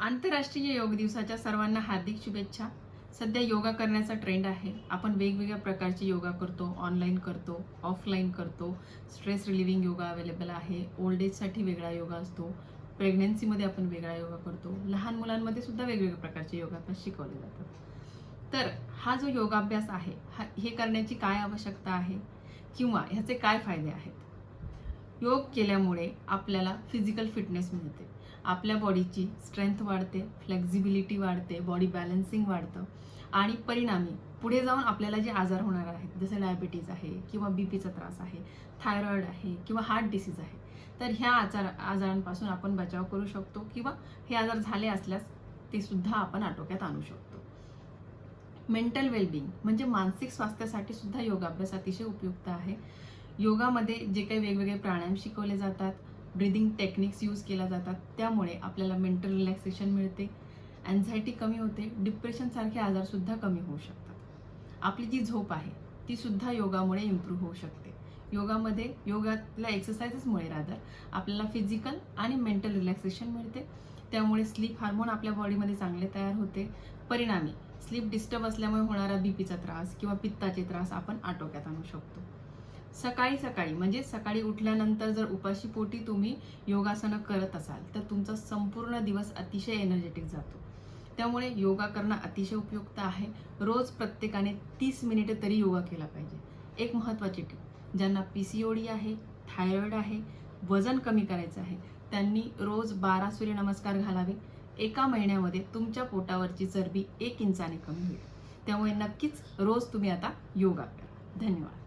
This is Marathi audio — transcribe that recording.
आंतरराष्ट्रीय योग दिवसाच्या सर्वांना हार्दिक शुभेच्छा. सध्या योगा करण्याचा ट्रेंड आहे. आपण वेगवेगळ्या प्रकारचे योगा करतो, ऑनलाईन करतो, ऑफलाईन करतो. स्ट्रेस रिलिव्हिंग योगा अवेलेबल आहे. ओल्ड एजसाठी वेगळा योगा असतो. प्रेग्नन्सीमध्ये आपण वेगळा योगा करतो. लहान मुलांमध्ये सुद्धा वेगवेगळ्या प्रकारचे योगा शिकवले जातात. तर हा जो योगाभ्यास आहे हे करण्याची काय आवश्यकता आहे किंवा ह्याचे काय फायदे आहेत? योग केल्यामुळे आपल्याला फिजिकल फिटनेस मिळते. आपल्या बॉडीची स्ट्रेंथ वाढते, फ्लेक्झिबिलिटी वाढते, बॉडी बॅलन्सिंग वाढतं आणि परिणामी पुढे जाऊन आपल्याला जे आजार होणार आहेत, जसे डायबिटीज आहे किंवा बीपीचा त्रास आहे, थायरॉइड आहे किंवा हार्ट डिसीज आहे, तर ह्या आजारांपासून आपण बचाव करू शकतो किंवा हे आजार झाले असल्यास ते सुद्धा आपण आटोक्यात आणू शकतो. मेंटल वेलबिंग म्हणजे मानसिक स्वास्थ्यासाठी सुद्धा योगाभ्यास अतिशय उपयुक्त आहे. योगामध्ये जे काही वेगवेगळे प्राणायाम शिकवले जातात, ब्रीदिंग टेक्निक्स यूज केल्या जातात, त्यामुळे आपल्याला मेंटल रिलॅक्सेशन मिळते, अँझायटी कमी होते, डिप्रेशनसारखे आजारसुद्धा कमी होऊ शकतात. आपली जी झोप आहे ती सुद्धा योगामुळे इम्प्रूव्ह होऊ शकते. योगातल्या एक्सरसाइजेसमुळे आपल्याला फिजिकल आणि मेंटल रिलॅक्सेशन मिळते. त्यामुळे स्लीप हार्मोन आपल्या बॉडीमध्ये चांगले तयार होते. परिणामी स्लीप डिस्टर्ब असल्यामुळे होणारा बीपीचा त्रास किंवा पित्ताचे त्रास आपण आटोक्यात आणू शकतो. सकाळी उठल्यानंतर जर उपाशी पोटी तुम्ही योगासनं करत असाल तर तुमचा संपूर्ण दिवस अतिशय एनर्जेटिक जातो. त्यामुळे योगा करणं अतिशय उपयुक्त आहे. रोज प्रत्येकाने 30 मिनिटे तरी योगा केला पाहिजे. एक महत्त्वाची टीप, ज्यांना PCOD आहे, थायरॉइड आहे, वजन कमी करायचं आहे, त्यांनी रोज 12 सूर्यनमस्कार घालावे. एका महिन्यामध्ये तुमच्या पोटावरची चरबी 1 इंचाने कमी होईल. त्यामुळे नक्कीच रोज तुम्ही आता योगा करा. धन्यवाद.